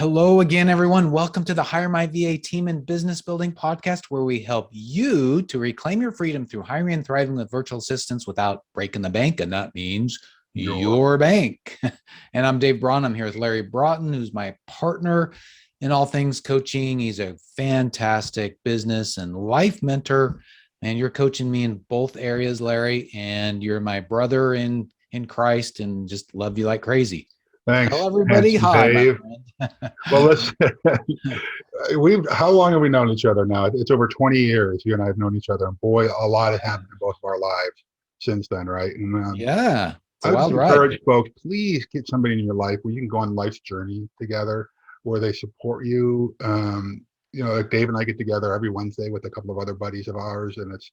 Hello again, everyone. Welcome to the HireMyVA Team and Business Building Podcast, where we help you to reclaim your freedom through hiring and thriving with virtual assistants without breaking the bank. And that means your bank. And I'm Dave Braun. I'm here with Larry Broughton, who's my partner in all things coaching. He's a fantastic business and life mentor. And you're coaching me in both areas, Larry. And you're my brother in Christ and just love you like crazy. Thanks. Tell everybody hi, Dave. Well, let's. How long have we known each other now? It's over 20 years. You and I have known each other, and boy, a lot has happened in both of our lives since then, right? And yeah, it's I a would wild encourage ride. folks, please get somebody in your life where you can go on life's journey together, where they support you. Like Dave and I get together every Wednesday with a couple of other buddies of ours, and it's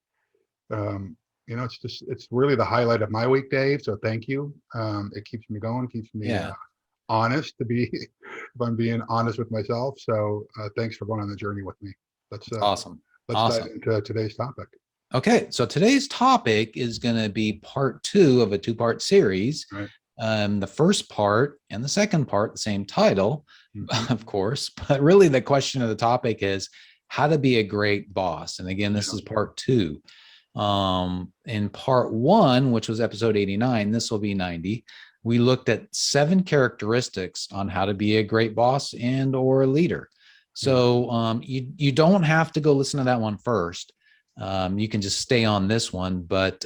really the highlight of my week, Dave. So thank you. It keeps me going, keeps me honest if I'm being honest with myself. So thanks for going on the journey with me. Awesome. Let's dive into today's topic. Okay, so today's topic is going to be part 2 of a 2-part series. Right. The first part and the second part, the same title, of course, but really the question of the topic is how to be a great boss. And again, this is part 2. In part 1, which was episode 89, this will be 90. We looked at 7 characteristics on how to be a great boss and or a leader. So you don't have to go listen to that one first. You can just stay on this one, but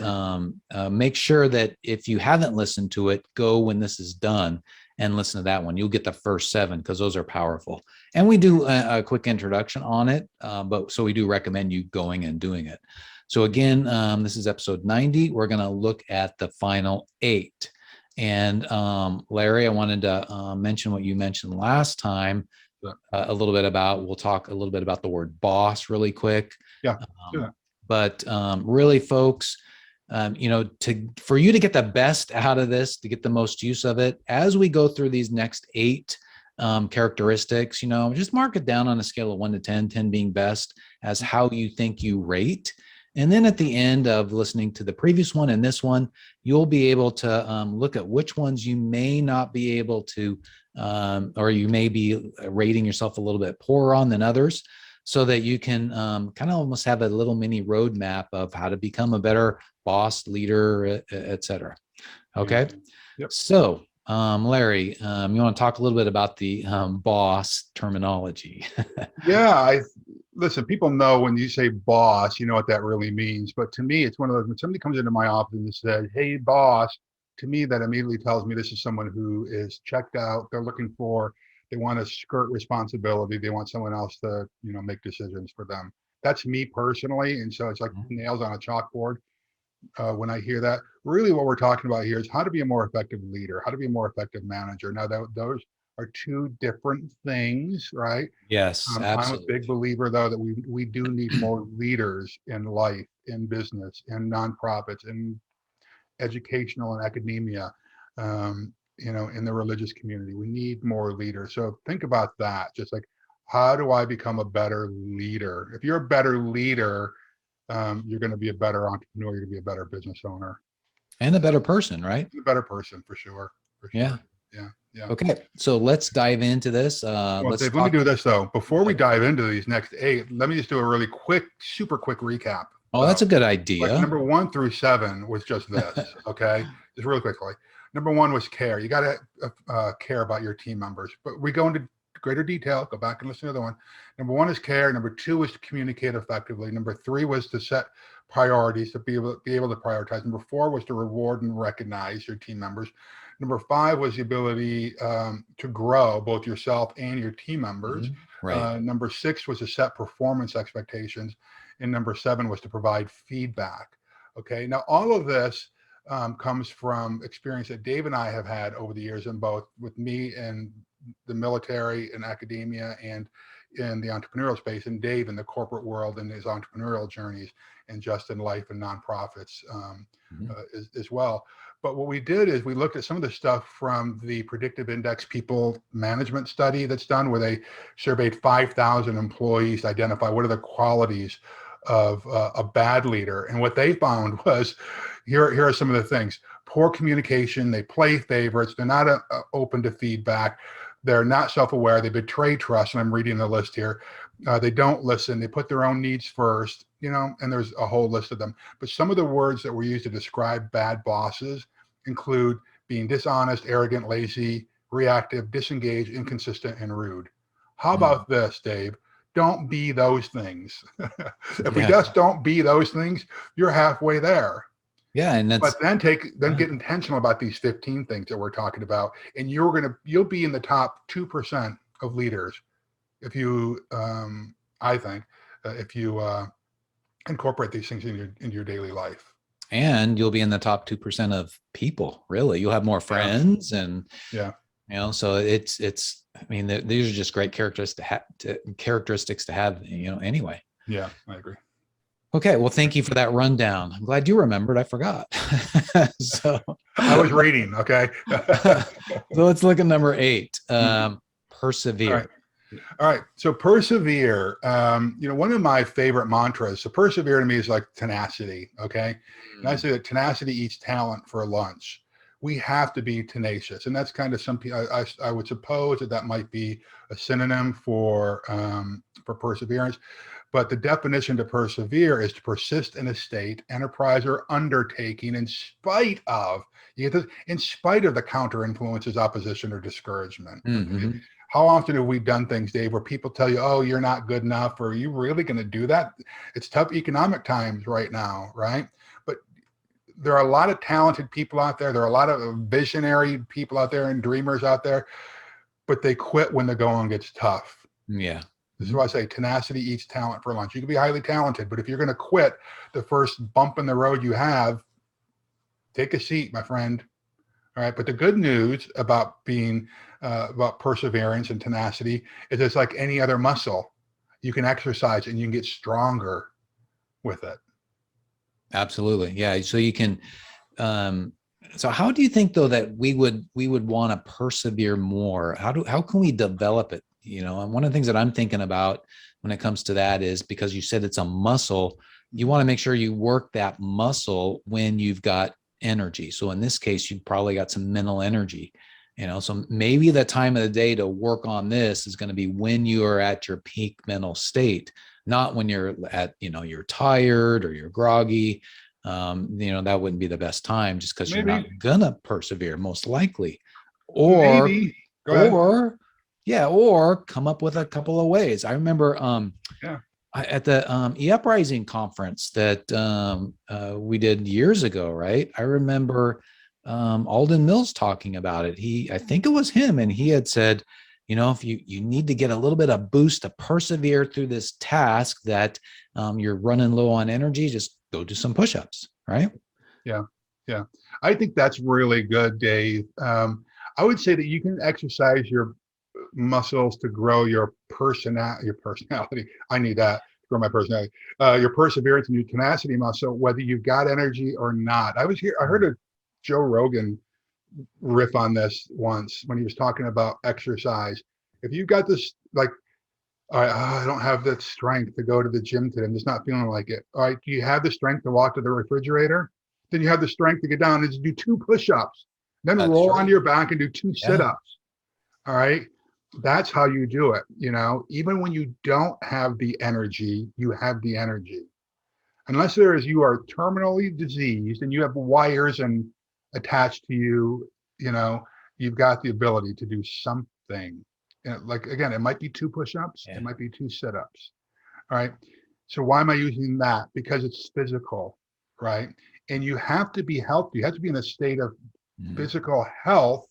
make sure that if you haven't listened to it, go when this is done and listen to that one. You'll get the first 7 because those are powerful. And we do a quick introduction on it, so we do recommend you going and doing it. So again, this is episode 90. We're going to look at the final 8. And Larry, I wanted to mention what you mentioned last time a little bit about. We'll talk a little bit about the word boss really quick. Yeah. But really, folks, for you to get the best out of this, to get the most use of it, as we go through these next 8 characteristics, just mark it down on a scale of 1 to 10, 10 being best, as how you think you rate. And then at the end of listening to the previous one and this one, you'll be able to look at which ones you may not be able to, or you may be rating yourself a little bit poorer on than others, so that you can kind of almost have a little mini roadmap of how to become a better boss, leader, et cetera. Okay. Yep. So, Larry, you want to talk a little bit about the boss terminology? Listen, people know when you say boss, you know what that really means. But to me, it's one of those, when somebody comes into my office and says, hey, boss, to me, that immediately tells me this is someone who is checked out. They're looking for, they want to skirt responsibility. They want someone else to, make decisions for them. That's me personally. And so it's like nails on a chalkboard. When I hear that, really what we're talking about here is how to be a more effective leader, how to be a more effective manager. Now, those are 2 different things, right? Yes, absolutely. I'm a big believer, though, that we do need more leaders in life, in business, in nonprofits, in educational and academia, in the religious community. We need more leaders. So think about that. Just like, how do I become a better leader? If you're a better leader, you're going to be a better entrepreneur. You're going to be a better business owner. And a better person, right? A better person, for sure. Yeah. Yeah. Okay, so let's dive into this. Well, Dave, let me do this, though. Before we dive into these next 8, let me just do a really super quick recap. Oh, that's a good idea. Like number 1 through 7 was just this, okay? Just really quickly. Number 1 was care. You got to care about your team members. But we go into greater detail. Go back and listen to the other one. Number 1 is care. Number 2 was to communicate effectively. Number 3 was to set priorities, to be able to prioritize. Number 4 was to reward and recognize your team members. Number 5 was the ability to grow both yourself and your team members. Right. Number 6 was to set performance expectations. And number 7 was to provide feedback. Okay. Now, all of this comes from experience that Dave and I have had over the years, in both with me in the military and academia and in the entrepreneurial space, and Dave in the corporate world and his entrepreneurial journeys, and just in life and nonprofits as well. But what we did is we looked at some of the stuff from the predictive index people management study that's done, where they surveyed 5,000 employees to identify what are the qualities of a bad leader. And what they found was, here are some of the things: poor communication, they play favorites, they're not open to feedback, They're not self-aware. They betray trust. And I'm reading the list here. They don't listen. They put their own needs first, and there's a whole list of them. But some of the words that were used to describe bad bosses include being dishonest, arrogant, lazy, reactive, disengaged, inconsistent, and rude. How about this, Dave? Don't be those things. If we just don't be those things, you're halfway there. Yeah, and but then get intentional about these 15 things that we're talking about, and you'll be in the top 2% of leaders if you, I think, if you incorporate these things into your daily life. And you'll be in the top 2% of people. Really, you'll have more friends, and so it's. I mean, these are just great characteristics to have. Anyway. Yeah, I agree. Okay, well, thank you for that rundown. I'm glad you remembered. I forgot. So I was reading. Okay. So let's look at number 8. Persevere. All right. So persevere. One of my favorite mantras. So persevere to me is like tenacity. Okay. And I say that tenacity eats talent for lunch. We have to be tenacious, and that's kind of something I would suppose that might be a synonym for perseverance. But the definition to persevere is to persist in a state, enterprise, or undertaking in spite of the counter influences, opposition, or discouragement. Mm-hmm. How often have we done things, Dave, where people tell you, oh, you're not good enough, or are you really going to do that? It's tough economic times right now, right? But there are a lot of talented people out there. There are a lot of visionary people out there and dreamers out there, but they quit when the going gets tough. Yeah. This is why I say tenacity eats talent for lunch. You can be highly talented, but if you're going to quit the first bump in the road you have, take a seat, my friend. All right. But the good news about being about perseverance and tenacity is it's like any other muscle. You can exercise and you can get stronger with it. Absolutely. Yeah. So you can. So how do you think, though, that we would want to persevere more? How can we develop it? And one of the things that I'm thinking about when it comes to that is, because you said it's a muscle, you want to make sure you work that muscle when you've got energy. So in this case, you've probably got some mental energy, so maybe the time of the day to work on this is going to be when you are at your peak mental state, not when you're at, you're tired or you're groggy. That wouldn't be the best time, just because you're not gonna persevere, most likely. Or come up with a couple of ways. I remember at the E-Uprising conference that we did years ago, right? I remember Alden Mills talking about it. I think it was him, and he had said, if you need to get a little bit of boost to persevere through this task that you're running low on energy, just go do some push-ups, right? Yeah. I think that's really good, Dave. I would say that you can exercise your muscles to grow your personality. I need that to grow my personality. Your perseverance and your tenacity muscle, whether you've got energy or not. I heard a Joe Rogan riff on this once when he was talking about exercise. If you've got this, like, all right, I don't have the strength to go to the gym today, I'm just not feeling like it. All right, do you have the strength to walk to the refrigerator? Then you have the strength to get down and do 2 push-ups, then roll onto your back and do 2 sit-ups. All right, that's how you do it. Even when you don't have the energy, you have the energy. Unless you are terminally diseased and you have wires and attached to you, you've got the ability to do something. Like, again, it might be 2 push-ups, it might be 2 sit-ups. All right. So why am I using that? Because it's physical, right? And you have to be healthy. You have to be in a state of physical health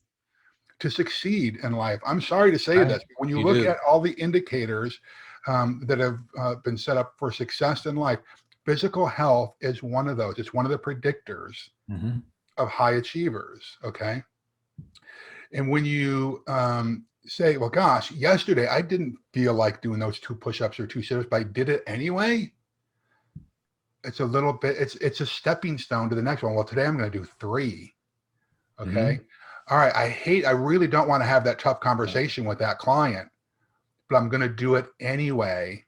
to succeed in life. I'm sorry to say this, but when you look at all the indicators that have been set up for success in life, physical health is one of those. It's one of the predictors of high achievers. Okay. And when you say, well, gosh, yesterday I didn't feel like doing those 2 push-ups or 2 sit-ups, but I did it anyway. It's a little bit, it's a stepping stone to the next one. Well, today I'm going to do 3. Okay. All right. I really don't want to have that tough conversation with that client, but I'm going to do it anyway.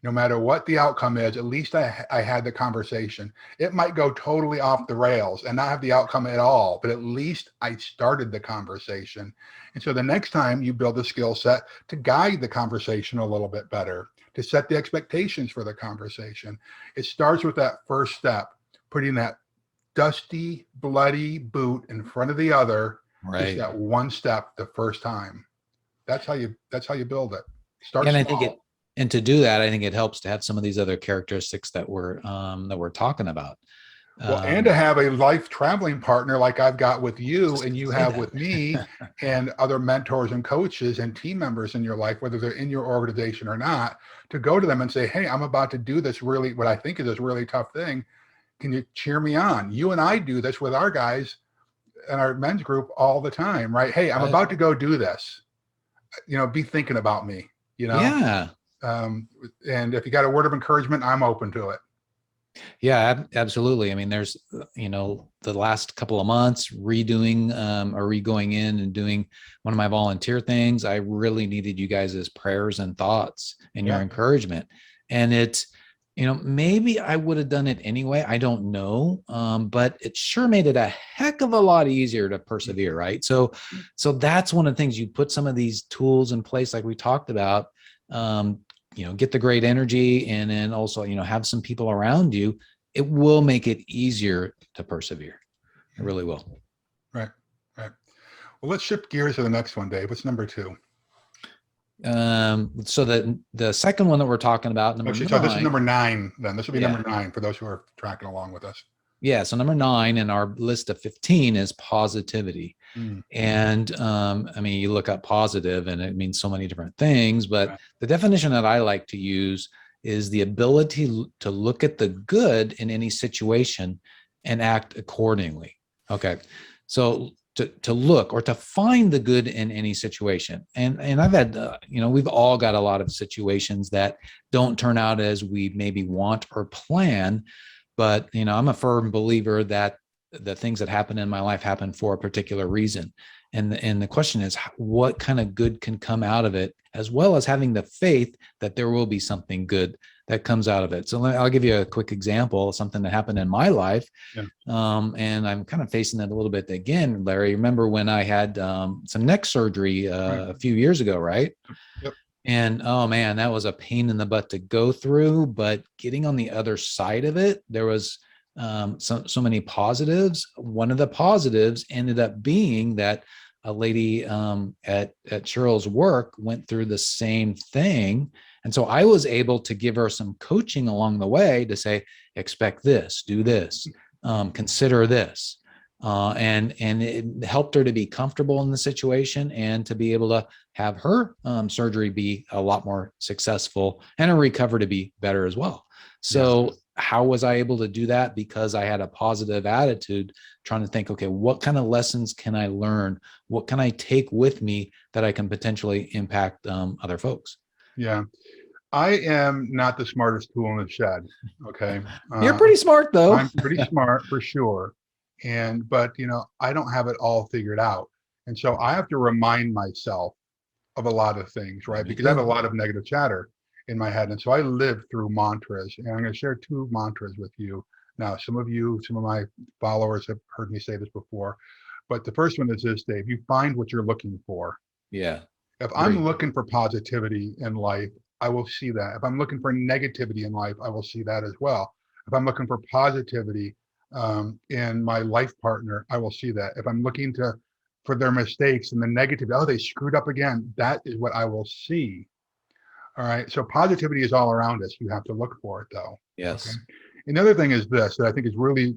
No matter what the outcome is, at least I had the conversation. It might go totally off the rails and not have the outcome at all, but at least I started the conversation. And so the next time you build a skill set to guide the conversation a little bit better, to set the expectations for the conversation. It starts with that first step, putting that dusty, bloody boot in front of the other, just that one step the first time. That's how you build it. Start and small. And to do that, I think it helps to have some of these other characteristics that we're talking about. Well, and to have a life traveling partner like I've got with you and you have with me and other mentors and coaches and team members in your life, whether they're in your organization or not, to go to them and say, hey, I'm about to do this really, what I think is this really tough thing. Can you cheer me on? You and I do this with our guys in our men's group all the time, right? Hey, I'm about to go do this. Be thinking about me, Yeah. And if you got a word of encouragement, I'm open to it. Yeah, absolutely. I mean, there's, the last couple of months redoing or re-going in and doing one of my volunteer things. I really needed you guys' prayers and thoughts and your encouragement. And it's, maybe I would have done it anyway. I don't know. But it sure made it a heck of a lot easier to persevere. Right. So that's one of the things. You put some of these tools in place, like we talked about, get the great energy, and then also, have some people around you. It will make it easier to persevere. It really will. Right. Well, let's shift gears to the next one, Dave. What's number 2? So the second one that we're talking about, so this is number 9 then. This will be number 9 for those who are tracking along with us. Yeah. So number 9 in our list of 15 is positivity. And you look up positive and it means so many different things, but the definition that I like to use is the ability to look at the good in any situation and act accordingly. Okay. So to look or to find the good in any situation. And I've had, we've all got a lot of situations that don't turn out as we maybe want or plan, but, I'm a firm believer that the things that happen in my life happen for a particular reason. And the question is, what kind of good can come out of it, as well as having the faith that there will be something good that comes out of it. So I'll give you a quick example of something that happened in my life. And I'm kind of facing that a little bit again, Larry. Remember when I had some neck surgery a few years ago, right? Yep. And oh man, that was a pain in the butt to go through, but getting on the other side of it, there was so many positives. One of the positives ended up being that a lady at Cheryl's work went through the same thing. And so I was able to give her some coaching along the way to say, expect this, do this, consider this. And it helped her to be comfortable in the situation and to be able to have her surgery be a lot more successful and her recovery to be better as well. So how was I able to do that? Because I had a positive attitude, trying to think, okay, what kind of lessons can I learn? What can I take with me that I can potentially impact other folks? Yeah. I am not the smartest tool in the shed. Okay. You're pretty smart though. I'm pretty smart for sure. But I don't have it all figured out. And so I have to remind myself of a lot of things, right? Because I have a lot of negative chatter in my head. And so I live through mantras, and I'm going to share 2 mantras with you. Now, some of my followers have heard me say this before, but the first one is this, Dave: you find what you're looking for. Yeah. If I'm looking for positivity in life, I will see that. If I'm looking for negativity in life, I will see that as well. If I'm looking for positivity in my life partner, I will see that. If I'm looking for their mistakes and the negative, oh, they screwed up again, that is what I will see. All right. So positivity is all around us. You have to look for it though. Yes. Okay? Another thing is this that I think is really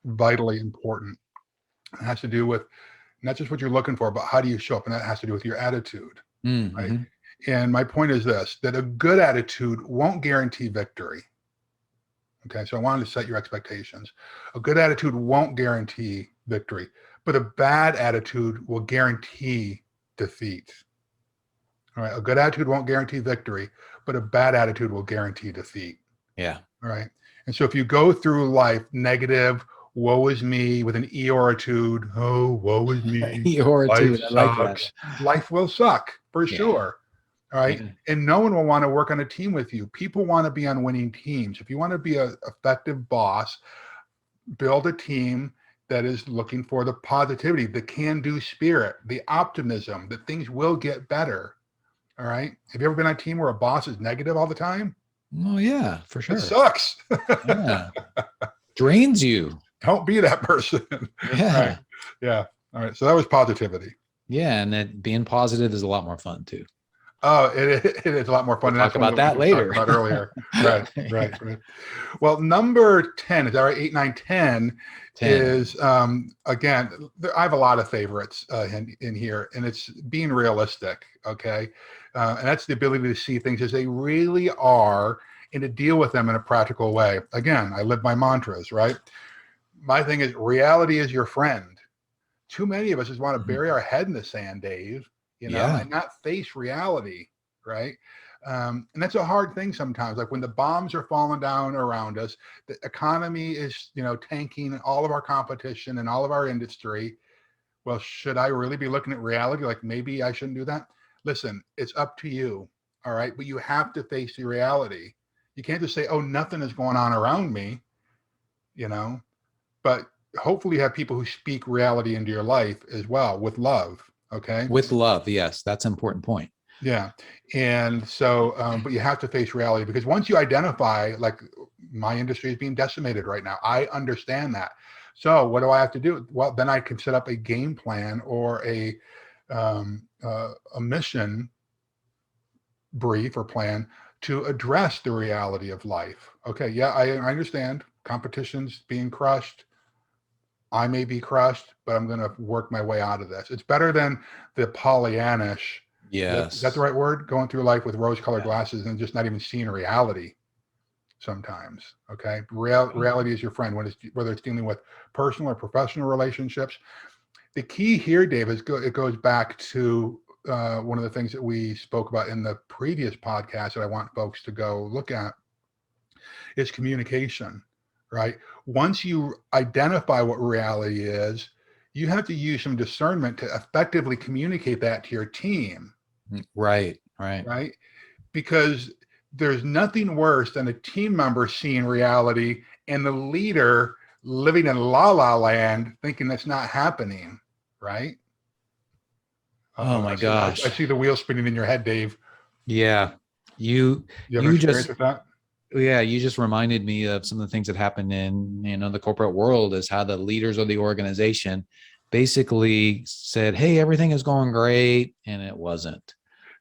vitally important. It has to do with not just what you're looking for, but how do you show up? And that has to do with your attitude. Mm-hmm. Right. And my point is this, that a good attitude won't guarantee victory. Okay. So I wanted to set your expectations. A good attitude won't guarantee victory, but a bad attitude will guarantee defeat. All right. A good attitude won't guarantee victory, but a bad attitude will guarantee defeat. Yeah. All right. And so if you go through life negative, woe is me, with an Eeyore-tude, oh, woe is me. Eeyore-tude, I like that. Life will suck for sure. All right. Yeah. And no one will want to work on a team with you. People want to be on winning teams. If you want to be an effective boss, build a team that is looking for the positivity, the can-do spirit, the optimism, that things will get better. All right. Have you ever been on a team where a boss is negative all the time? Oh yeah, for It sure. sucks. Yeah. Drains you. Don't be that person. Yeah. Right. Yeah. All right. So that was positivity. Yeah. And that being positive is a lot more fun too. Oh, it is a lot more fun. We'll And that's talk one about of the that things we later. talked about earlier. Right. Right. Well, number 10, is that right? 8, 9, 10 is, again, I have a lot of favorites in here, and it's being realistic. Okay. And that's the ability to see things as they really are and to deal with them in a practical way. Again, I live by mantras, right? My thing is reality is your friend. Too many of us just want to bury our head in the sand, Dave, Yeah. and not face reality, right? And that's a hard thing sometimes. Like when the bombs are falling down around us, the economy is, tanking all of our competition and all of our industry. Well, should I really be looking at reality? Like maybe I shouldn't do that. Listen, it's up to you. All right. But you have to face the reality. You can't just say, oh, nothing is going on around me, but hopefully you have people who speak reality into your life as well with love. Okay. With love. Yes. That's an important point. Yeah. And so, but you have to face reality, because once you identify, like, my industry is being decimated right now, I understand that. So what do I have to do? Well, then I can set up a game plan or a mission brief or plan to address the reality of life. Okay. Yeah. I understand competition's being crushed. I may be crushed, but I'm going to work my way out of this. It's better than the Pollyannish. Yes. Is that the right word? Going through life with rose-colored glasses and just not even seeing reality sometimes. Okay. Reality is your friend, whether it's dealing with personal or professional relationships. The key here, Dave, is it goes back to one of the things that we spoke about in the previous podcast that I want folks to go look at is communication, right? Once you identify what reality is, you have to use some discernment to effectively communicate that to your team. Right. Because there's nothing worse than a team member seeing reality and the leader living in la la land thinking that's not happening, right? Oh my gosh. I see the wheel spinning in your head, Dave. Yeah. You have an experience with that? Yeah, you just reminded me of some of the things that happen in, the corporate world, is how the leaders of the organization basically said, hey, everything is going great. And it wasn't.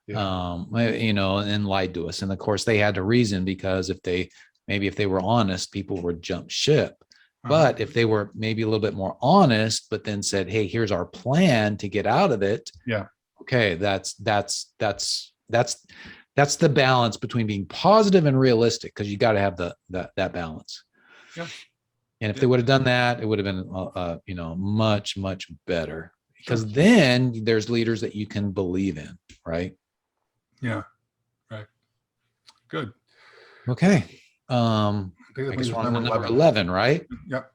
And lied to us. And of course they had to reason, because if they were honest, people would jump ship. But if they were maybe a little bit more honest, but then said, hey, here's our plan to get out of it. Yeah. Okay. That's the balance between being positive and realistic, because you got to have that balance. Yeah. And if they would have done that, it would have been, much, much better, because then there's leaders that you can believe in. Right. Yeah. Right. Good. Okay. I guess we're on to number 11, right? Yep.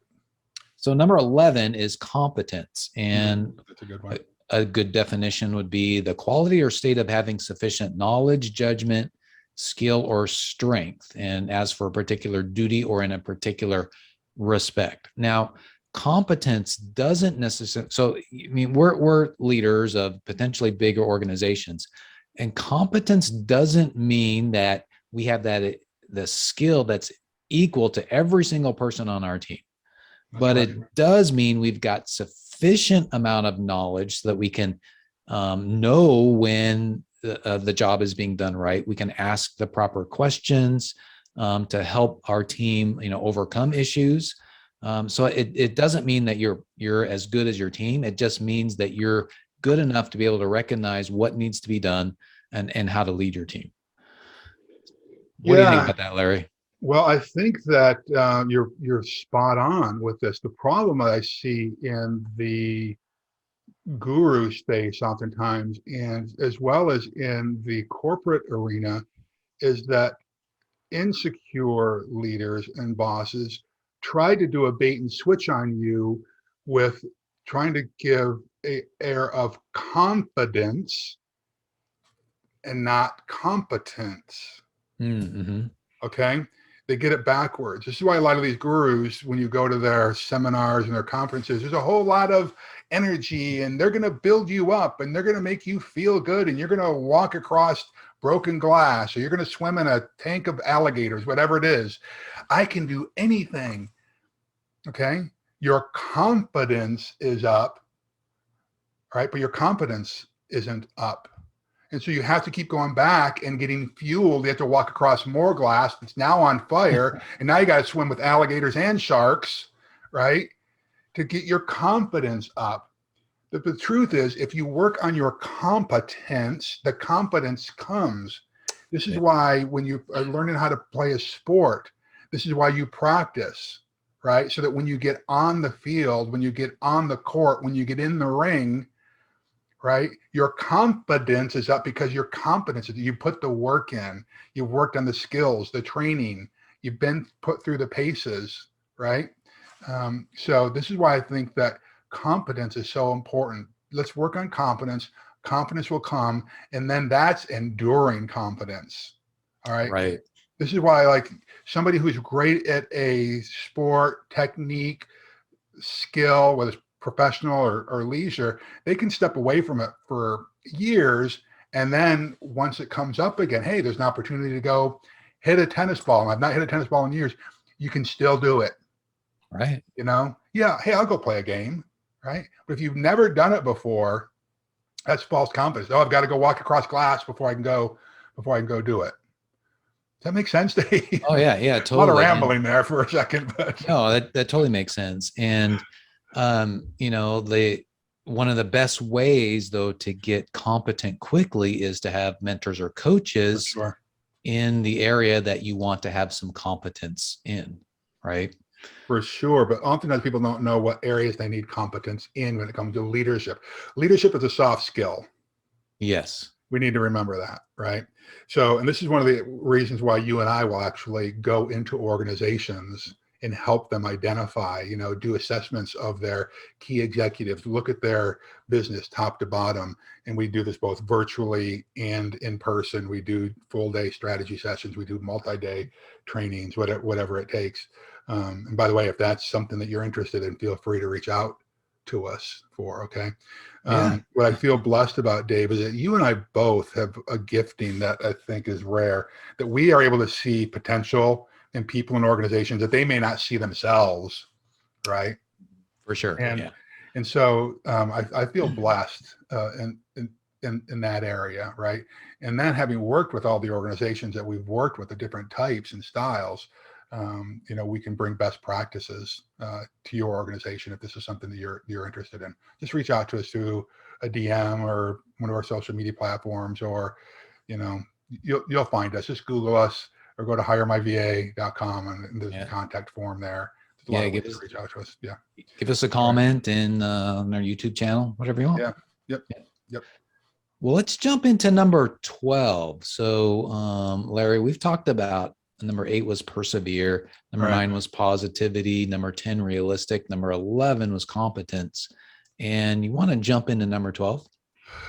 So number 11 is competence. And that's a good one. A good definition would be the quality or state of having sufficient knowledge, judgment, skill, or strength, and as for a particular duty or in a particular respect. Now, competence doesn't necessarily, so we're leaders of potentially bigger organizations, and competence doesn't mean that we have the skill that's equal to every single person on our team. But it does mean we've got sufficient amount of knowledge so that we can know when the job is being done right. We can ask the proper questions to help our team, overcome issues. So it doesn't mean that you're as good as your team. It just means that you're good enough to be able to recognize what needs to be done and how to lead your team. What do you think about that, Larry? Well, I think that you're spot on with this. The problem I see in the guru space oftentimes, and as well as in the corporate arena, is that insecure leaders and bosses try to do a bait and switch on you with trying to give an air of confidence and not competence. Mm-hmm. Okay. They get it backwards. This is why a lot of these gurus, when you go to their seminars and their conferences, there's a whole lot of energy and they're going to build you up and they're going to make you feel good. And you're going to walk across broken glass or you're going to swim in a tank of alligators, whatever it is. I can do anything. Okay. Your confidence is up, right? But your competence isn't up. And so you have to keep going back and getting fueled. You have to walk across more glass. It's now on fire. And now you got to swim with alligators and sharks, right? To get your confidence up. But the truth is, if you work on your competence, the competence comes. This is why when you are learning how to play a sport, this is why you practice, right? So that when you get on the field, when you get on the court, when you get in the ring, right, your confidence is up because your competence is, you put the work in, you've worked on the skills, the training, you've been put through the paces, right? So this is why I think that competence is so important. Let's work on competence. Competence will come, and then that's enduring competence. All right. Right. This is why, like, somebody who's great at a sport, technique, skill, whether it's professional or leisure, they can step away from it for years. And then once it comes up again, hey, there's an opportunity to go hit a tennis ball. And I've not hit a tennis ball in years. You can still do it. Right. You know? Yeah. Hey, I'll go play a game. Right. But if you've never done it before, that's false confidence. Oh, I've got to go walk across glass before I can go do it. Does that make sense, Dave? Oh yeah. Yeah. Totally. A lot of rambling there for a second, but no, that totally makes sense. And, one of the best ways though, to get competent quickly is to have mentors or coaches sure. in the area that you want to have some competence in. Right. For sure. But oftentimes people don't know what areas they need competence in when it comes to leadership. Leadership is a soft skill. Yes. We need to remember that, right? So, and this is one of the reasons why you and I will actually go into organizations and help them identify, do assessments of their key executives, look at their business top to bottom. And we do this both virtually and in person. We do full day strategy sessions. We do multi-day trainings, whatever it takes. And by the way, if that's something that you're interested in, feel free to reach out to us for, okay? What I feel blessed about, Dave, is that you and I both have a gifting that I think is rare, that we are able to see potential in people and organizations that they may not see themselves, right? For sure. And so I feel blessed in that area, right? And then having worked with all the organizations that we've worked with, the different types and styles, we can bring best practices to your organization if this is something that you're interested in. Just reach out to us through a DM or one of our social media platforms, or you'll find us. Just Google us or go to HireMyVA.com and there's a contact form there. There's a lot of ways to reach out to us. Yeah. Give us a comment on our YouTube channel, whatever you want. Yeah. Yep. Well, let's jump into number 12. So, Larry, we've talked about number 8 was persevere. Number 9 was positivity. Number 10, realistic. Number 11 was competence. And you want to jump into number 12?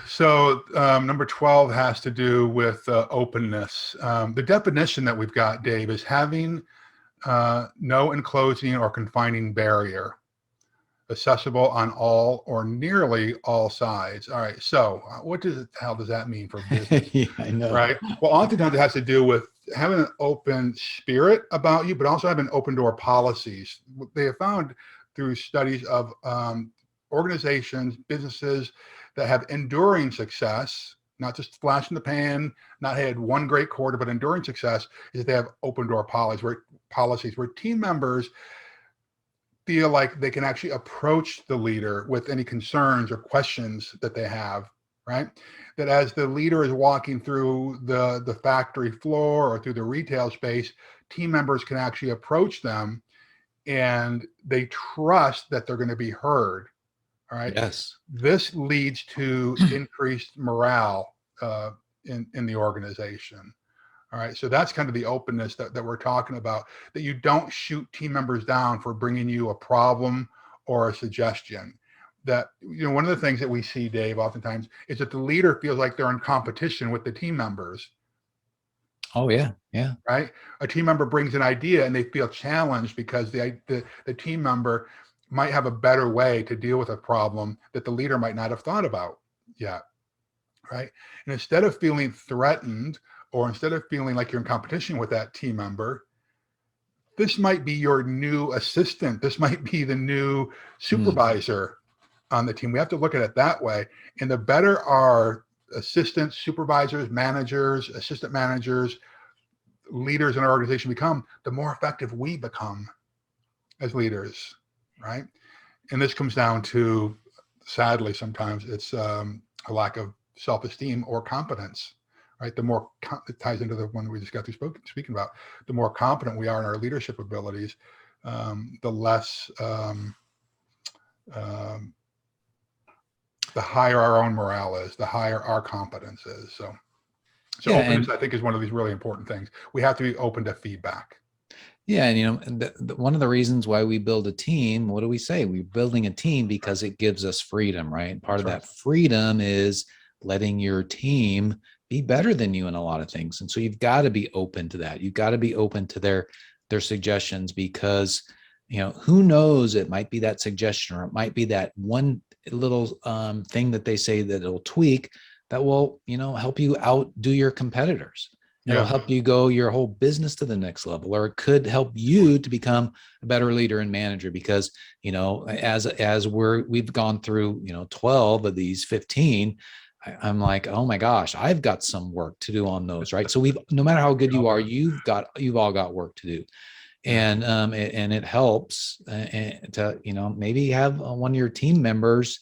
So number 12 has to do with openness. The definition that we've got, Dave, is having no enclosing or confining barrier, accessible on all or nearly all sides. All right. So what the hell does that mean for business? Yeah, I know. Right. Well, oftentimes it has to do with having an open spirit about you, but also having open door policies. They have found through studies of organizations, businesses that have enduring success, not just flash in the pan, not had one great quarter, but enduring success, is that they have open door policies where team members feel like they can actually approach the leader with any concerns or questions that they have, right? That as the leader is walking through the factory floor or through the retail space, team members can actually approach them and they trust that they're going to be heard. All right. Yes. This leads to increased morale in the organization. All right. So that's kind of the openness that we're talking about, that you don't shoot team members down for bringing you a problem or a suggestion. that, one of the things that we see, Dave, oftentimes is that the leader feels like they're in competition with the team members. Oh yeah. Yeah. Right. A team member brings an idea and they feel challenged because the team member might have a better way to deal with a problem that the leader might not have thought about yet. Right. And instead of feeling threatened, or instead of feeling like you're in competition with that team member, this might be your new assistant. This might be the new supervisor on the team. We have to look at it that way. And the better our assistants, supervisors, managers, assistant managers, leaders in our organization become, the more effective we become as leaders, right? And this comes down to, sadly, sometimes it's a lack of self-esteem or competence, right? The more, it ties into the one that we just got through speaking about, the more competent we are in our leadership abilities, the less, the higher our own morale is, the higher our competence is. So Yeah, openness, I think, is one of these really important things. We have to be open to feedback. Yeah. And one of the reasons why we build a team, what do we say? We're building a team because it gives us freedom, right? Part of that freedom is letting your team be better than you in a lot of things. And so you've got to be open to that. You've got to be open to their suggestions, because, who knows, it might be that suggestion, or it might be that one little thing that they say that it'll tweak that will, help you outdo your competitors. It'll help you go your whole business to the next level, or it could help you to become a better leader and manager, because, as we've gone through, 12 of these 15, I'm like, oh my gosh, I've got some work to do on those. Right. So no matter how good you are, you've all got work to do. And it helps to, maybe have one of your team members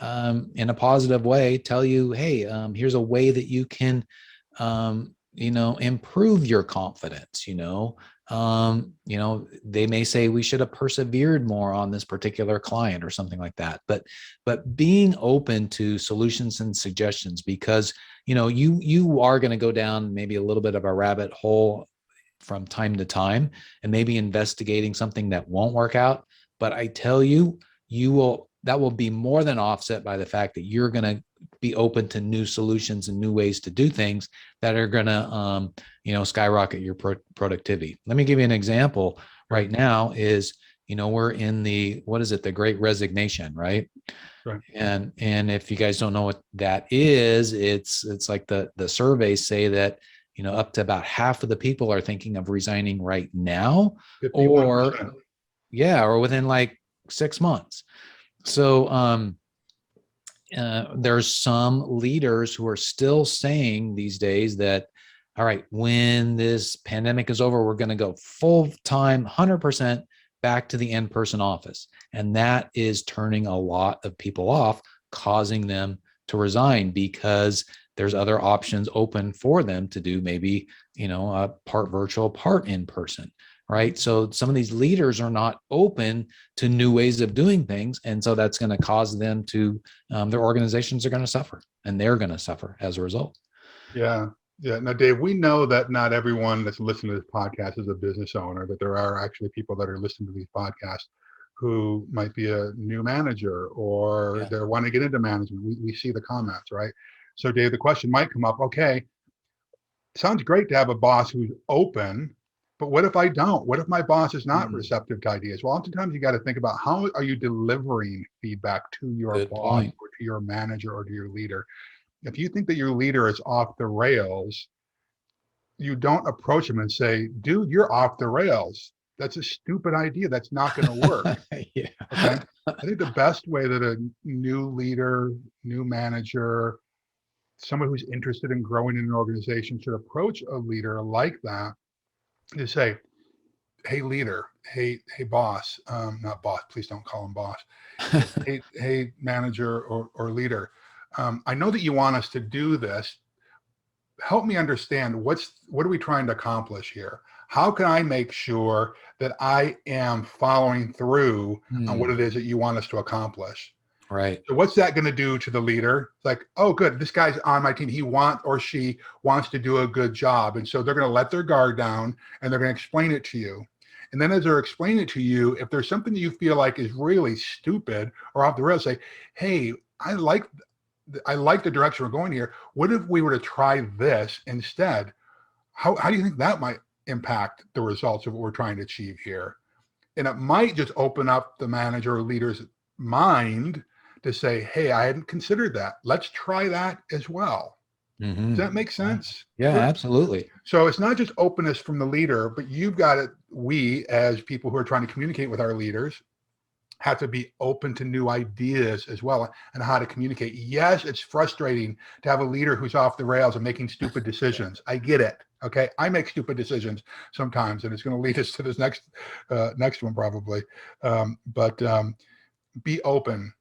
in a positive way tell you, hey, here's a way that you can, improve your confidence. They may say we should have persevered more on this particular client or something like that. But being open to solutions and suggestions, because, you are going to go down maybe a little bit of a rabbit hole from time to time, and maybe investigating something that won't work out. But I tell you, that will be more than offset by the fact that you're going to be open to new solutions and new ways to do things that are going to, skyrocket your productivity. Let me give you an example. Right now is, we're in the Great Resignation, right? Right. And if you guys don't know what that is, it's like the surveys say that, up to about half of the people are thinking of resigning right now, 51%. or within like 6 months. So there's some leaders who are still saying these days that, all right, when this pandemic is over, we're going to go full-time, 100% back to the in-person office. And that is turning a lot of people off, causing them to resign, because there's other options open for them to do, maybe, a part virtual, part in person. Right. So some of these leaders are not open to new ways of doing things. And so that's going to cause them to, their organizations are going to suffer, and they're going to suffer as a result. Yeah. Yeah. Now, Dave, we know that not everyone that's listening to this podcast is a business owner, that there are actually people that are listening to these podcasts who might be a new manager, or they're wanting to get into management. We see the comments, right? So, Dave, the question might come up, okay, sounds great to have a boss who's open, but what if I don't? What if my boss is not receptive to ideas? Well, oftentimes you got to think about, how are you delivering feedback to your boss or to your manager or to your leader? If you think that your leader is off the rails, you don't approach them and say, dude, you're off the rails. That's a stupid idea. That's not going to work. Yeah. Okay. I think the best way that a new leader, new manager, someone who's interested in growing in an organization should approach a leader like that is say, hey, leader, hey, boss, not boss, please don't call him boss. hey, manager or leader. I know that you want us to do this. Help me understand what are we trying to accomplish here? How can I make sure that I am following through on what it is that you want us to accomplish? Right. So what's that going to do to the leader? It's like, oh, good, this guy's on my team. He wants to do a good job. And so they're going to let their guard down, and they're going to explain it to you. And then as they're explaining it to you, if there's something you feel like is really stupid or off the rails, say, hey, I like the direction we're going here. What if we were to try this instead? How do you think that might impact the results of what we're trying to achieve here? And it might just open up the manager or leader's mind to say, hey, I hadn't considered that. Let's try that as well. Does that make sense? Yeah, absolutely. So it's not just openness from the leader, but you've got it. We, as people who are trying to communicate with our leaders, have to be open to new ideas as well and how to communicate. Yes, it's frustrating to have a leader who's off the rails and making stupid decisions. I get it. Okay. I make stupid decisions sometimes, and it's going to lead us to this next one probably. But be open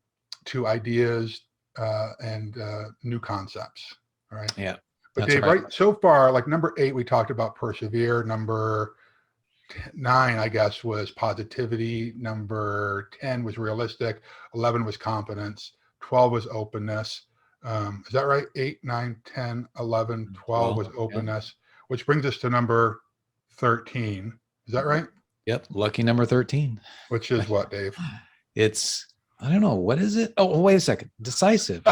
to ideas and new concepts. All right. Yeah. But Dave, right so far, like number 8, we talked about persevere. Number 9, I guess, was positivity. Number 10 was realistic. 11 was competence. 12 was openness. Is that right? 8, 9, 10, 11, 12 was openness, which brings us to number 13. Is that right? Yep. Lucky number 13. Which is what, Dave? It's, I don't know. What is it? Oh, wait a second. Decisive. Do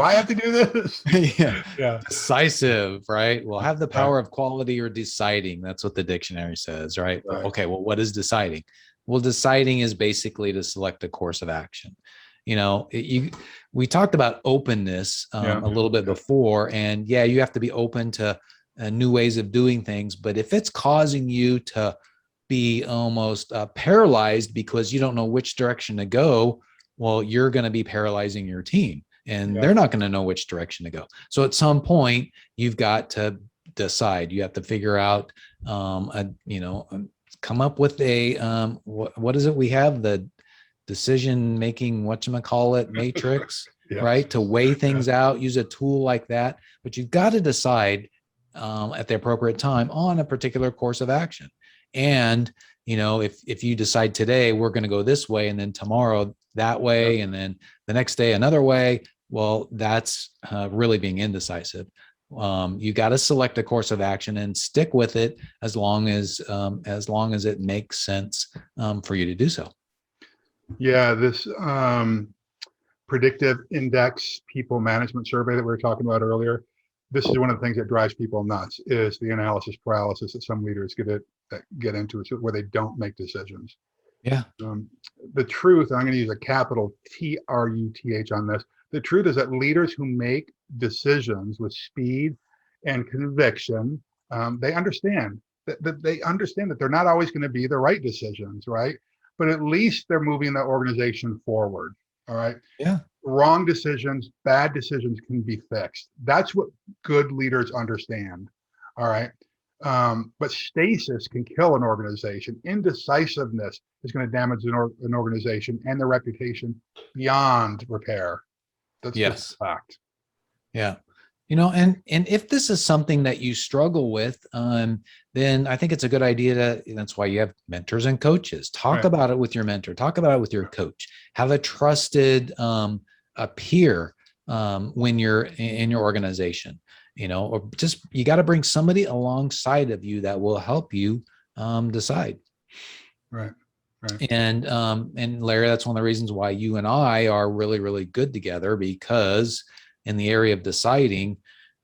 I have to do this? Yeah. Decisive, right? We'll have the power of quality or deciding. That's what the dictionary says, right? Okay. Well, what is deciding? Well, deciding is basically to select a course of action. We talked about openness a little bit before, and you have to be open to new ways of doing things. But if it's causing you to be almost paralyzed because you don't know which direction to go, well, you're going to be paralyzing your team, and they're not going to know which direction to go. So at some point, you've got to decide. You have to figure out, come up with a what is it? We have the decision-making, whatchamacallit, matrix, right? To weigh things out, use a tool like that. But you've got to decide at the appropriate time on a particular course of action. And, if you decide today, we're going to go this way, and then tomorrow that way, and then the next day another way, well, that's really being indecisive. You got to select a course of action and stick with it as long as it makes sense for you to do so. Yeah, this predictive index people management survey that we were talking about earlier, this is one of the things that drives people nuts, is the analysis paralysis that some leaders get into, where they don't make decisions. Yeah. The truth, and I'm going to use a capital TRUTH on this, the truth is that leaders who make decisions with speed and conviction, they understand that they're not always going to be the right decisions, right? But at least they're moving the organization forward. All right. Yeah. Wrong decisions, bad decisions can be fixed. That's what good leaders understand. All right. But stasis can kill an organization. Indecisiveness is going to damage an organization and their reputation beyond repair. That's just a fact. Yeah. And if this is something that you struggle with, then I think it's a good idea that's why you have mentors and coaches. Talk about it with your mentor, talk about it with your coach, have a trusted a peer when you're in your organization, or just, you got to bring somebody alongside of you that will help you decide. Right. And Larry, that's one of the reasons why you and I are really, really good together, because in the area of deciding,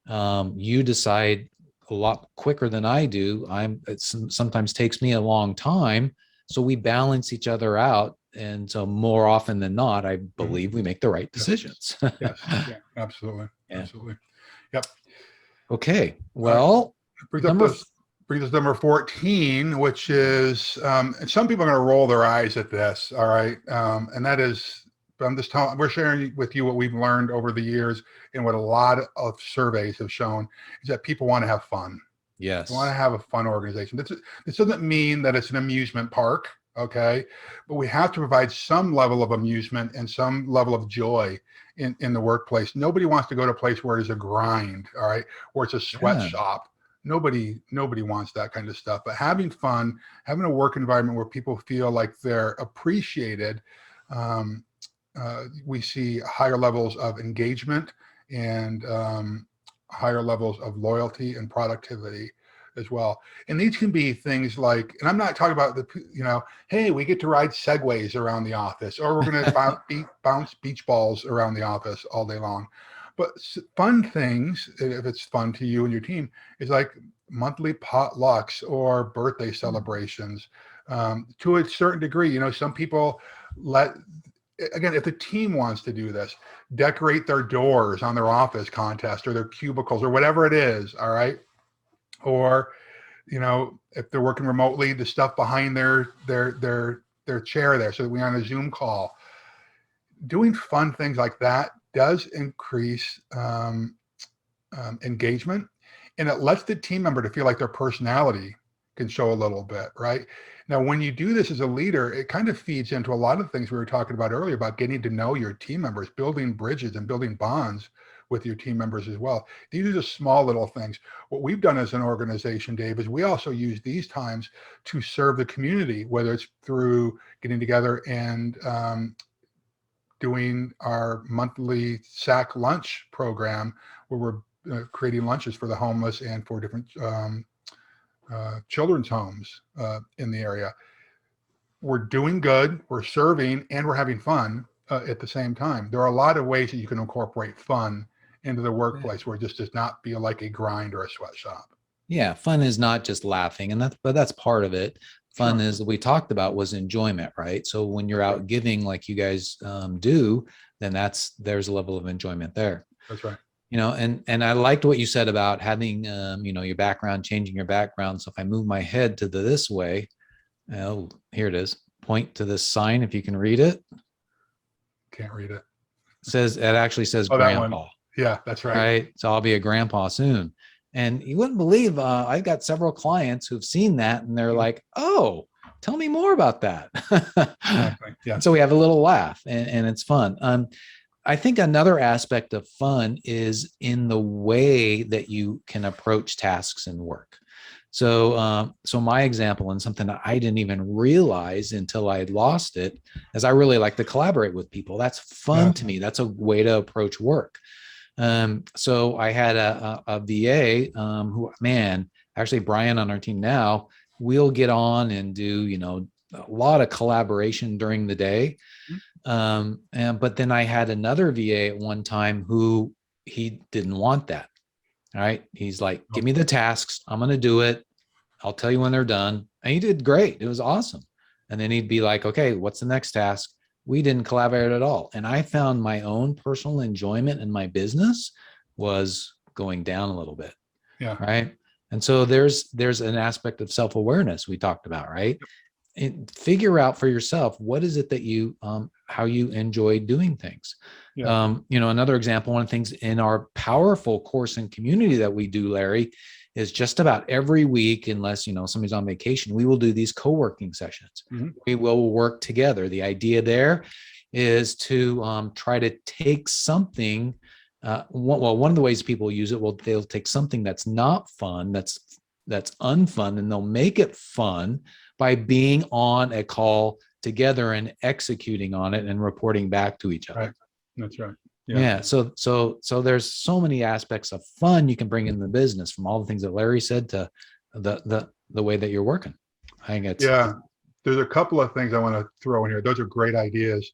you decide a lot quicker than I do. It sometimes takes me a long time. So we balance each other out. And so more often than not, I believe we make the right decisions. Yes. Yeah, absolutely. Yeah. Absolutely. Yep. Okay. Well, brings us to number 14, which is, and some people are going to roll their eyes at this. All right. And that is, I'm just telling, we're sharing with you what we've learned over the years, and what a lot of surveys have shown is that people want to have fun. Yes. They want to have a fun organization. This doesn't mean that it's an amusement park. Okay. But we have to provide some level of amusement and some level of joy in the workplace. Nobody wants to go to a place where there's a grind. All right. Where it's a sweatshop. Nobody wants that kind of stuff. But having fun, having a work environment where people feel like they're appreciated, we see higher levels of engagement and higher levels of loyalty and productivity. as well. And these can be things like, and I'm not talking about hey, we get to ride segways around the office, or we're going to bounce beach balls around the office all day long. But fun things, if it's fun to you and your team, is like monthly potlucks or birthday celebrations. To a certain degree, some people again, if the team wants to do this, decorate their doors on their office contest or their cubicles or whatever it is. All right. Or, if they're working remotely, the stuff behind their chair there, so that we're on a Zoom call. Doing fun things like that does increase engagement, and it lets the team member to feel like their personality can show a little bit, right? Now, when you do this as a leader, it kind of feeds into a lot of things we were talking about earlier about getting to know your team members, building bridges and building bonds with your team members as well. These are just small little things. What we've done as an organization, Dave, is we also use these times to serve the community, whether it's through getting together and doing our monthly SAC lunch program, where we're creating lunches for the homeless and for different children's homes in the area. We're doing good, we're serving, and we're having fun at the same time. There are a lot of ways that you can incorporate fun into the workplace where it just does not feel like a grind or a sweatshop. Yeah, fun is not just laughing, but that's part of it. Fun Sure. is, we talked about, was enjoyment, right? So when you're out giving like you guys do, then there's a level of enjoyment there. That's right. And I liked what you said about having your background, changing your background. So if I move my head to this way, here it is. Point to this sign if you can read it. Can't read it. It actually says grandpa. Yeah, that's right. Right. So I'll be a grandpa soon. And you wouldn't believe, I've got several clients who've seen that and they're like, oh, tell me more about that. Exactly. Yeah. So we have a little laugh and it's fun. I think another aspect of fun is in the way that you can approach tasks and work. So my example, and something that I didn't even realize until I had lost it, is I really like to collaborate with people. That's fun to me. That's a way to approach work. So I had a VA who, actually Brian on our team now, we'll get on and do, a lot of collaboration during the day. But then I had another VA at one time who he didn't want that. All right. He's like, give me the tasks. I'm going to do it. I'll tell you when they're done. And he did great. It was awesome. And then he'd be like, okay, what's the next task? We didn't collaborate at all. And I found my own personal enjoyment in my business was going down a little bit. Yeah. Right. And so there's an aspect of self-awareness we talked about, right? And figure out for yourself, what is it that you, how you enjoy doing things. Yeah. Another example, one of the things in our powerful course and community that we do, Larry, is just about every week, unless, somebody's on vacation, we will do these co-working sessions. Mm-hmm. We will work together. The idea there is to try to take something, one of the ways people use it, they'll take something that's not fun, that's unfun, and they'll make it fun by being on a call together and executing on it and reporting back to each other. Right. That's right. Yeah. So there's so many aspects of fun you can bring in the business, from all the things that Larry said to the way that you're working. I think it's There's a couple of things I want to throw in here. Those are great ideas.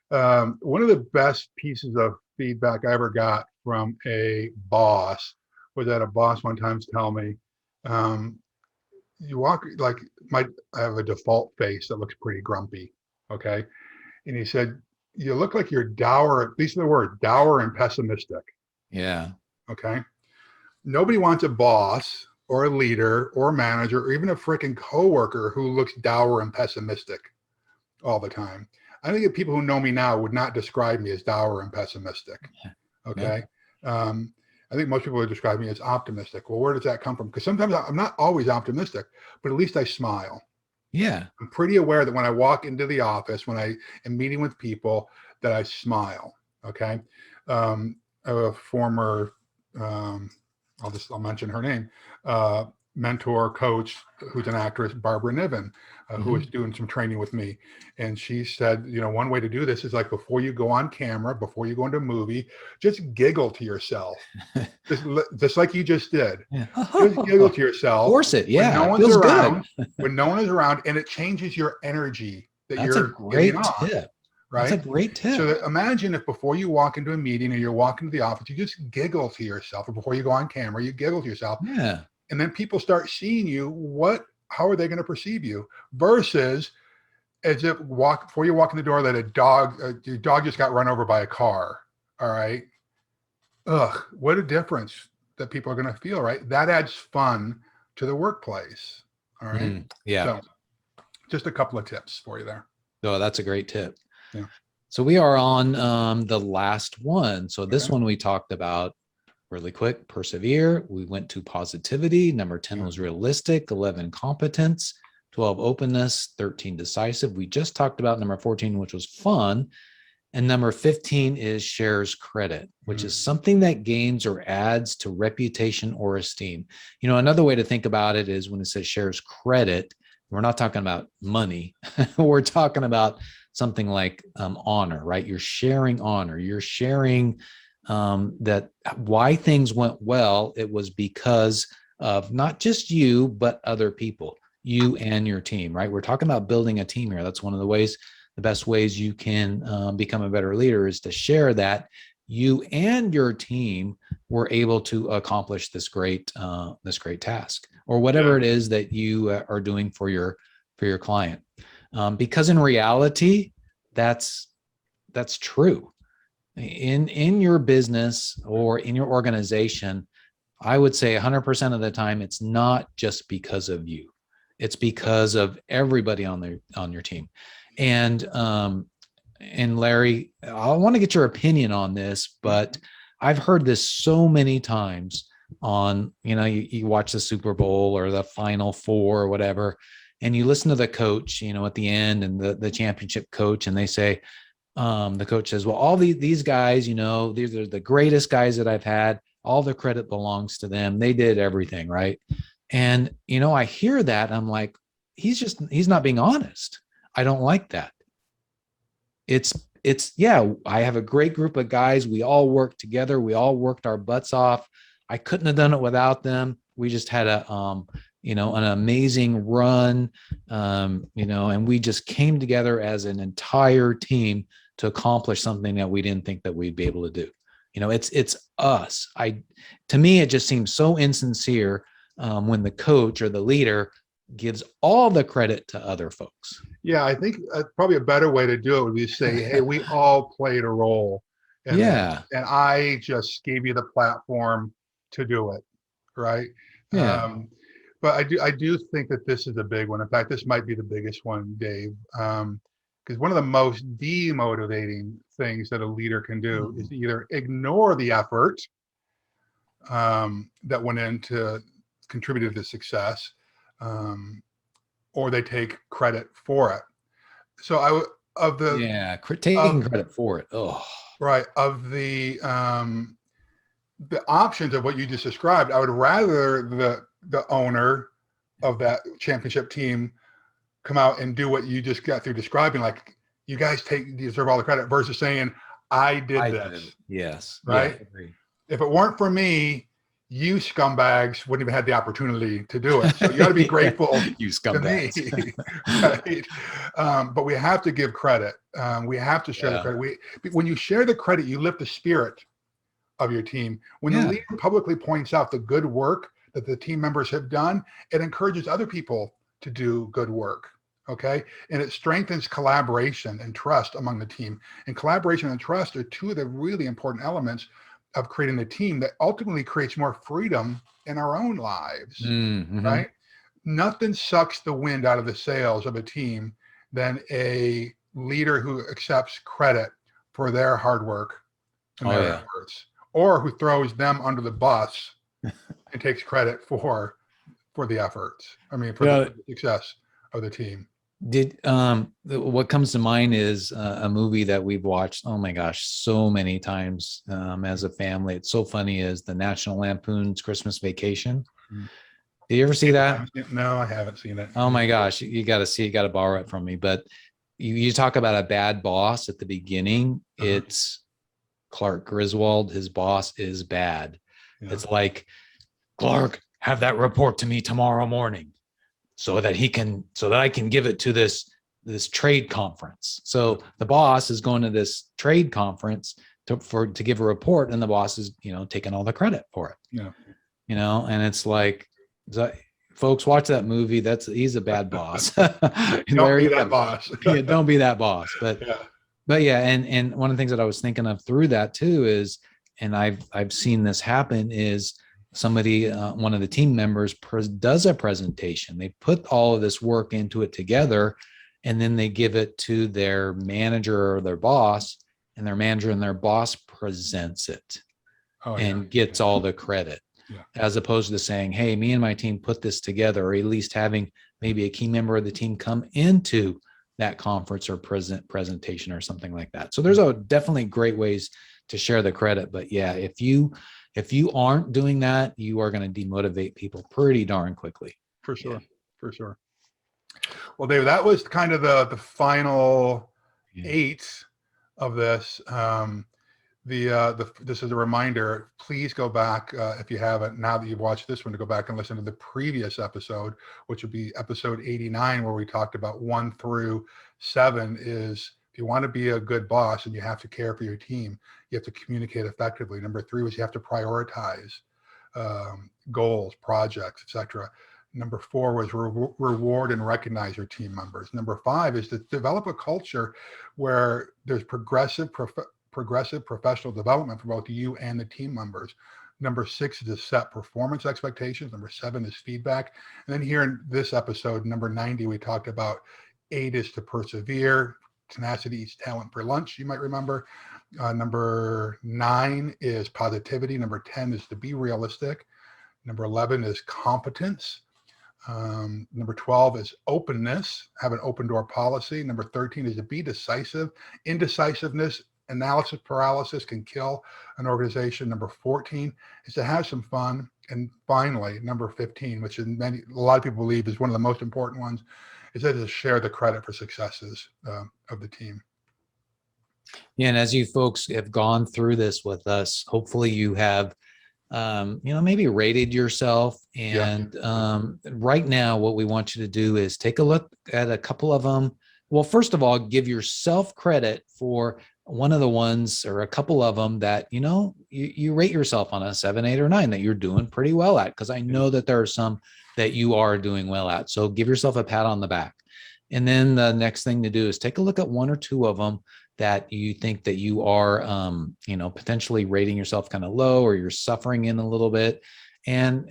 One of the best pieces of feedback I ever got from a boss was that a boss one time tell me, you walk like I have a default face that looks pretty grumpy. Okay. And he said, you look like you're dour, these are the words, dour and pessimistic. Yeah. Okay. Nobody wants a boss or a leader or a manager or even a freaking coworker who looks dour and pessimistic all the time. I think that people who know me now would not describe me as dour and pessimistic. Okay. Yeah. I think most people would describe me as optimistic. Well, where does that come from? Because sometimes I'm not always optimistic, but at least I smile. Yeah. I'm pretty aware that when I walk into the office, when I am meeting with people, that I smile. Okay. A former, I'll mention her name, mentor, coach, who's an actress, Barbara Niven, who was doing some training with me. And she said, one way to do this is like before you go on camera, before you go into a movie, just giggle to yourself, just like you just did. Yeah. Just giggle to yourself. Force it. Yeah. When no It one's feels around, good. when no one is around, and it changes your energy that That's a you're great getting off. tip. Right? That's a great tip. So imagine if before you walk into a meeting or you're walking to the office, you just giggle to yourself, or before you go on camera, you giggle to yourself. Yeah. And then people start seeing you. How are they going to perceive you? Versus as if before you walk in the door that your dog just got run over by a car. All right. Ugh, what a difference that people are going to feel, right? That adds fun to the workplace. All right. Yeah. So just a couple of tips for you there. Oh, that's a great tip. Yeah. So we are on the last one. So this one we talked about really quick, persevere. We went to positivity. Number 10 was realistic, 11 competence, 12 openness, 13 decisive. We just talked about number 14, which was fun. And number 15 is shares credit, which is something that gains or adds to reputation or esteem. Another way to think about it is when it says shares credit, we're not talking about money. We're talking about something like honor, right? You're sharing honor. You're sharing that why things went well. It was because of not just you, but other people, you and your team, right? We're talking about building a team here. That's one of the best ways you can become a better leader is to share that you and your team were able to accomplish this great task or whatever it is that you are doing for your client. Because in reality, that's true. In your business or in your organization, I would say 100% of the time, it's not just because of you. It's because of everybody on your team. And Larry, I want to get your opinion on this, but I've heard this so many times on, you watch the Super Bowl or the Final Four or whatever, and you listen to the coach, at the end and the championship coach, and they say, the coach says, well, all these guys, these are the greatest guys that I've had. All the credit belongs to them. They did everything right. And, I hear that. I'm like, he's not being honest. I don't like that. It's I have a great group of guys. We all worked together. We all worked our butts off. I couldn't have done it without them. We just had an amazing run, and we just came together as an entire team to accomplish something that we didn't think that we'd be able to do. It's us. To me, it just seems so insincere when the coach or the leader gives all the credit to other folks. Yeah, I think probably a better way to do it would be to say, hey, we all played a role. And I just gave you the platform to do it. Right. Yeah. But I do think that this is a big one. In fact, this might be the biggest one, Dave, because one of the most demotivating things that a leader can do is either ignore the effort that went into contributed to success, or they take credit for it. So taking credit for it. Oh, right. Of the options of what you just described, I would rather the owner of that championship team come out and do what you just got through describing, like you guys deserve all the credit, versus saying I did this. Yes. Right. Yeah, I agree. If it weren't for me, you scumbags wouldn't even have the opportunity to do it. So you got to be grateful you scumbags. to me. Right? But we have to give credit. We have to share the credit. When you share the credit, you lift the spirit of your team. When the leader publicly points out the good work that the team members have done, it encourages other people to do good work. Okay. And it strengthens collaboration and trust among the team. And collaboration and trust are two of the really important elements of creating a team that ultimately creates more freedom in our own lives. Mm-hmm. Right. Nothing sucks the wind out of the sails of a team than a leader who accepts credit for their hard work and their efforts, or who throws them under the bus and takes credit for the efforts. For the success of the team. What comes to mind is a movie that we've watched, oh my gosh, so many times as a family. It's so funny, is the National Lampoon's Christmas Vacation. Mm-hmm. Did you ever see that? No, I haven't seen it. Oh my gosh, you got to see, you got to borrow it from me. But you talk about a bad boss at the beginning. It's Clark Griswold. His boss is bad. Yeah. It's like, Clark, have that report to me tomorrow morning so that I can give it to this trade conference. So the boss is going to this trade conference to give a report, and the boss is, taking all the credit for it. Yeah. And it's like, folks, watch that movie. He's a bad boss. Don't be that boss. Yeah, don't be that boss. But yeah. But yeah, and one of the things that I was thinking of through that too is, and I've seen this happen, is somebody, one of the team members does a presentation. They put all of this work into it together, and then they give it to their manager or their boss, and their manager and their boss presents it and gets all the credit, as opposed to saying, hey, me and my team put this together, or at least having maybe a key member of the team come into that conference or presentation or something like that. So there's definitely great ways to share the credit. But yeah, if you aren't doing that, you are going to demotivate people pretty darn quickly. For sure. For sure. Well, Dave, that was kind of the final 8 of this. This is a reminder, please go back, if you haven't, now that you've watched this one, to go back and listen to the previous episode, which would be episode 89, where we talked about 1 through 7 is, if you want to be a good boss and you have to care for your team, you have to communicate effectively. Number 3 was you have to prioritize goals, projects, etc. Number 4 was reward and recognize your team members. Number 5 is to develop a culture where there's progressive professional development for both you and the team members. Number 6 is to set performance expectations. Number 7 is feedback. And then here in this episode, number 90, we talked about 8 is to persevere. Tenacity eats talent for lunch, you might remember. Number 9 is positivity. Number 10 is to be realistic. Number 11 is competence. Number 12 is openness, have an open door policy. Number 13 is to be decisive. Indecisiveness, analysis paralysis, can kill an organization. Number 14 is to have some fun. And finally, number 15, which a lot of people believe is one of the most important ones, is that to share the credit for successes of the team. Yeah, and as you folks have gone through this with us, hopefully you have maybe rated yourself. And right now, what we want you to do is take a look at a couple of them. Well, first of all, give yourself credit for one of the ones or a couple of them that, you rate yourself on a 7, 8, or 9 that you're doing pretty well at, because I know that there are some that you are doing well at. So give yourself a pat on the back. And then the next thing to do is take a look at 1 or 2 of them that you think that you are, potentially rating yourself kind of low, or you're suffering in a little bit. And,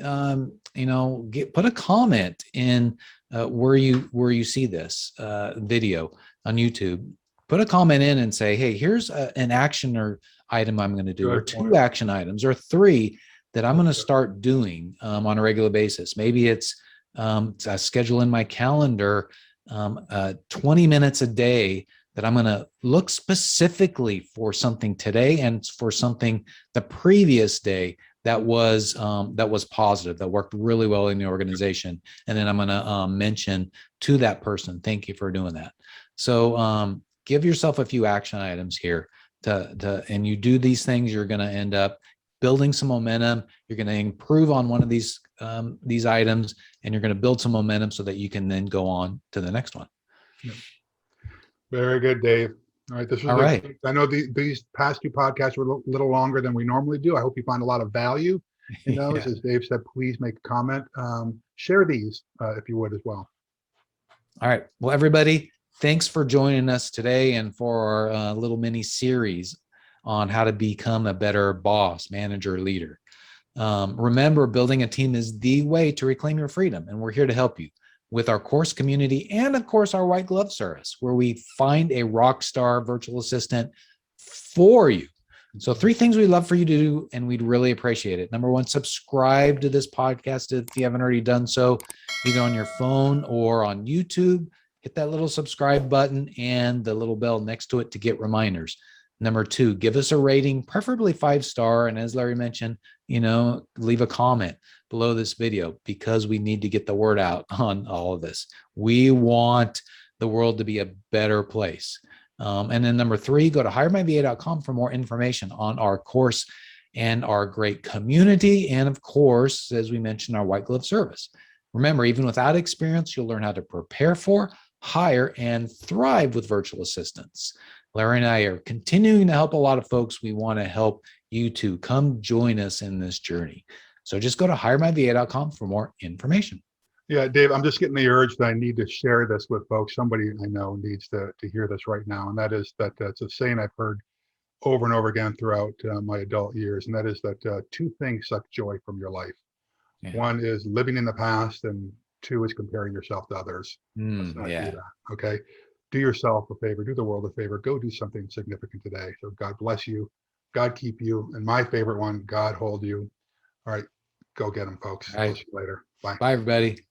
put a comment in where you see this video on YouTube. Put a comment in and say, hey, here's an action or item I'm going to do, or 2 action items, or 3 that I'm going to start doing on a regular basis. Maybe it's a schedule in my calendar, 20 minutes a day, that I'm going to look specifically for something today and for something the previous day that was positive, that worked really well in the organization. And then I'm going to mention to that person, thank you for doing that. So give yourself a few action items here and you do these things, you're going to end up building some momentum. You're going to improve on one of these items, and you're going to build some momentum so that you can then go on to the next one. Yeah. Very good, Dave. All right. This was right. I know these past 2 podcasts were a little longer than we normally do. I hope you find a lot of value in those. As Dave said, please make a comment. Share these if you would as well. All right. Well, everybody, thanks for joining us today and for our little mini series on how to become a better boss, manager, leader. Remember, building a team is the way to reclaim your freedom, and we're here to help you with our course community and, of course, our white glove service, where we find a rock star virtual assistant for you. So 3 things we'd love for you to do, and we'd really appreciate it. Number 1, subscribe to this podcast if you haven't already done so, either on your phone or on YouTube. Hit that little subscribe button and the little bell next to it to get reminders. Number 2, give us a rating, preferably 5-star. And as Larry mentioned, leave a comment below this video, because we need to get the word out on all of this. We want the world to be a better place. And then number 3, go to HireMyVA.com for more information on our course and our great community. And of course, as we mentioned, our white glove service. Remember, even without experience, you'll learn how to prepare for, hire, and thrive with virtual assistants. Larry and I are continuing to help a lot of folks. We want to help you too. Come join us in this journey. So just go to HireMyVA.com for more information. Yeah, Dave, I'm just getting the urge that I need to share this with folks. Somebody I know needs to hear this right now. And that is that it's a saying I've heard over and over again throughout my adult years. And that is that 2 things suck joy from your life. Yeah. 1 is living in the past, and 2 is comparing yourself to others. Let's not do that. Okay. Do yourself a favor, do the world a favor, go do something significant today. So God bless you. God keep you. And my favorite one, God hold you. All right. Go get them, folks. All right. I'll see you later. Bye. Bye, everybody.